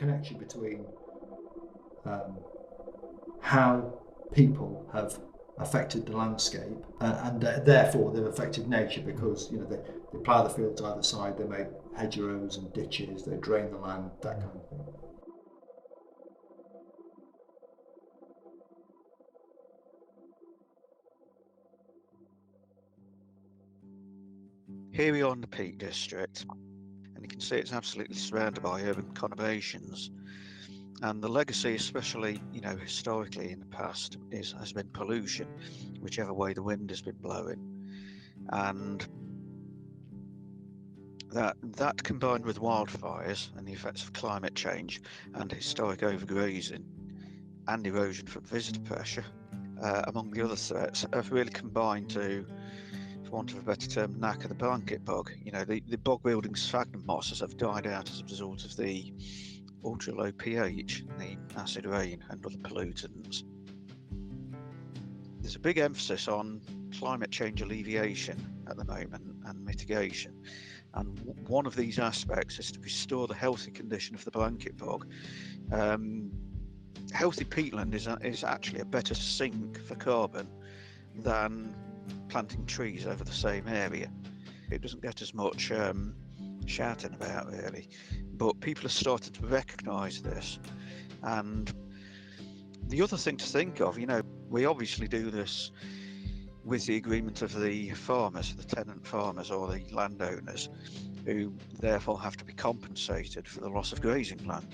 connection between how people have affected the landscape and therefore they've affected nature, because they plough the fields either side, they make hedgerows and ditches, they drain the land, that kind of thing. Here we are in the Peak District, and you can see it's absolutely surrounded by urban conurbations. And the legacy, especially historically in the past, has been pollution, whichever way the wind has been blowing, and that combined with wildfires and the effects of climate change and historic overgrazing and erosion from visitor pressure, among the other threats, have really combined to, for want of a better term, knacker the blanket bog. The bog building sphagnum mosses have died out as a result of the ultra low pH, the acid rain and other pollutants. There's a big emphasis on climate change alleviation at the moment and mitigation, and one of these aspects is to restore the healthy condition of the blanket bog. Healthy peatland is actually a better sink for carbon than planting trees over the same area. It doesn't get as much shouting about, really, but people are starting to recognise this. And the other thing to think of, we obviously do this with the agreement of the farmers, the tenant farmers or the landowners, who therefore have to be compensated for the loss of grazing land.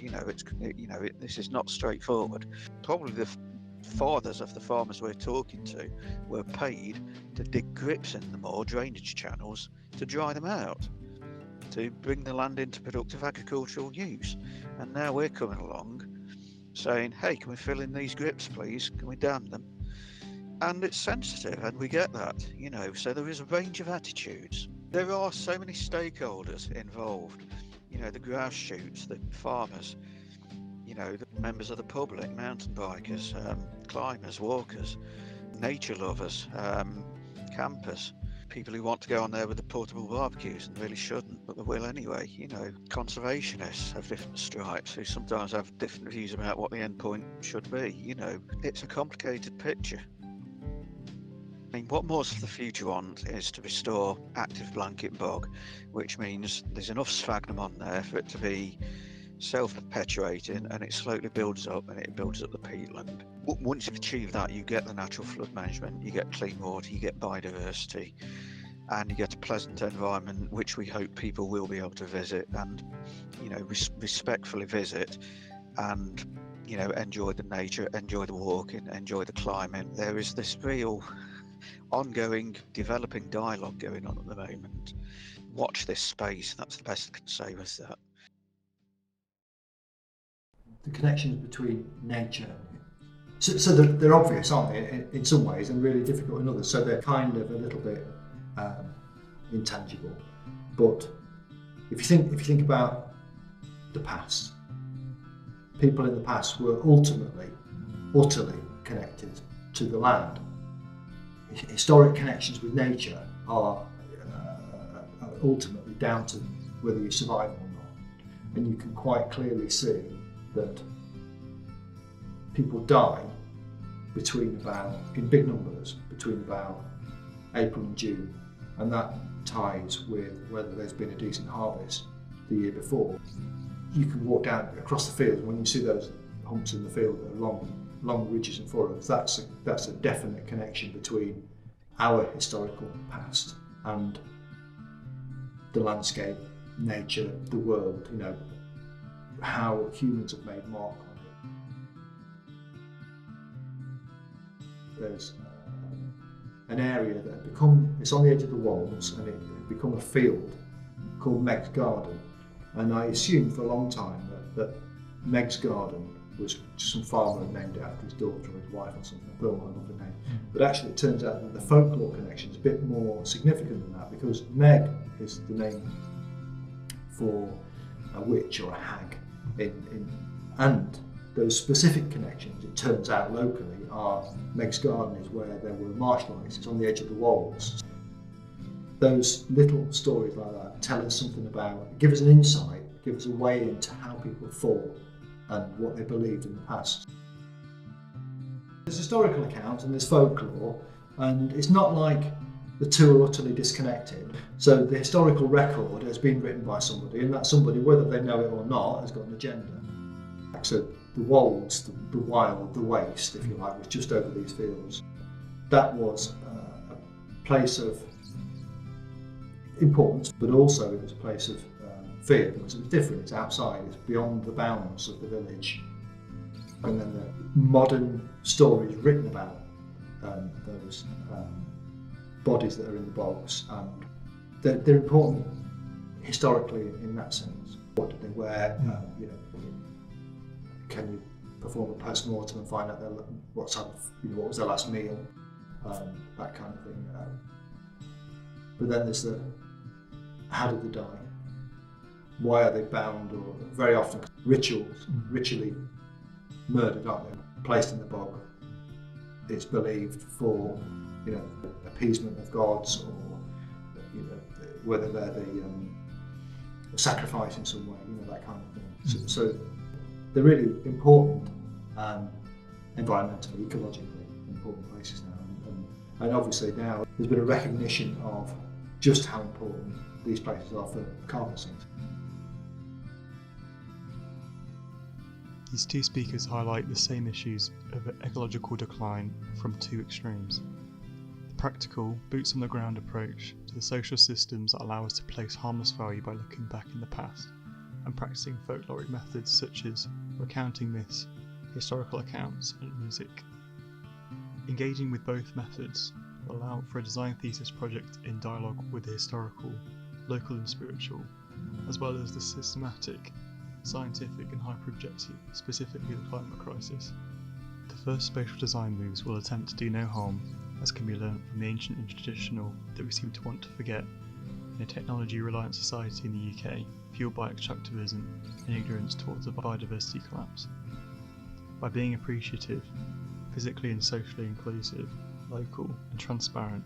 This is not straightforward. Probably the fathers of the farmers we're talking to were paid to dig grips in the moor drainage channels to dry them out, to bring the land into productive agricultural use. And now we're coming along saying, hey, can we fill in these grips, please? Can we dam them? And it's sensitive, and we get that, so there is a range of attitudes. There are so many stakeholders involved, the grass shoots, the farmers, the members of the public, mountain bikers, climbers, walkers, nature lovers, campers, people who want to go on there with the portable barbecues and really shouldn't, but they will anyway. Conservationists have different stripes who sometimes have different views about what the end point should be. It's a complicated picture. What Moors for the Future want is to restore active blanket bog, which means there's enough sphagnum on there for it to be self-perpetuating, and it slowly builds up, and it builds up the peatland. Once you've achieved that, you get the natural flood management, you get clean water, you get biodiversity, and you get a pleasant environment which we hope people will be able to visit and respectfully visit and enjoy the nature, enjoy the walking, enjoy the climate. There is this real ongoing developing dialogue going on at the moment. Watch this space, that's the best I can say with that. The connections between nature, so they're obvious, aren't they, in some ways, and really difficult in others, so they're kind of a little bit intangible. But if you think about the past, people in the past were utterly connected to the land. Historic connections with nature are ultimately down to whether you survive or not, and you can quite clearly see that people die in big numbers between about April and June, and that ties with whether there's been a decent harvest the year before. You can walk down across the fields, when you see those humps in the field that are long ridges and furrows, that's a definite connection between our historical past and the landscape, nature, the world, how humans have made mark on it. There's an area that it's on the edge of the Wolds, and it had become a field called Meg's Garden, and I assumed for a long time that Meg's Garden was some farmer had named it after his daughter or his wife or something. I thought I love the name. But actually it turns out that the folklore connection is a bit more significant than that, because Meg is the name for a witch or a hag and those specific connections, it turns out locally, are Meg's Garden is where there were marshlights, it's on the edge of the Wolds. Those little stories like that tell us something about, give us an insight, give us a way into how people thought and what they believed in the past. There's historical accounts and there's folklore, and it's not like the two are utterly disconnected. So the historical record has been written by somebody, and that somebody, whether they know it or not, has got an agenda. So the wolds, the wild, the waste, if you like, was just over these fields. That was a place of importance, but also it was a place of fear, because it was different. It's outside, it's beyond the bounds of the village. And then the modern stories written about those bodies that are in the bogs, and they're important historically in that sense. What did they wear? Can you perform a post-mortem and find out what was their last meal? That kind of thing. But then there's how did they die? Why are they bound? Or very often ritually murdered, aren't they? Placed in the bog. It's believed for appeasement of gods, or whether they're the sacrifice in some way, that kind of thing. So they're really important, environmentally, ecologically important places now, and obviously now there's been a recognition of just how important these places are for carbon sinks. These two speakers highlight the same issues of ecological decline from two extremes. The practical, boots on the ground approach to the social systems that allow us to place harmless value by looking back in the past, and practicing folkloric methods such as recounting myths, historical accounts, and music. Engaging with both methods will allow for a design thesis project in dialogue with the historical, local and spiritual, as well as the systematic, scientific and hyper-objective, specifically the climate crisis. The first spatial design moves will attempt to do no harm, as can be learnt from the ancient and traditional that we seem to want to forget in a technology-reliant society in the UK, fueled by extractivism and ignorance towards a biodiversity collapse. By being appreciative, physically and socially inclusive, local and transparent,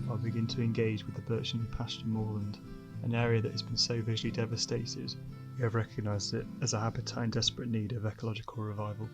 I'll begin to engage with the burgeoning pasture moorland, an area that has been so visually devastated, we have recognised it as a habitat in desperate need of ecological revival.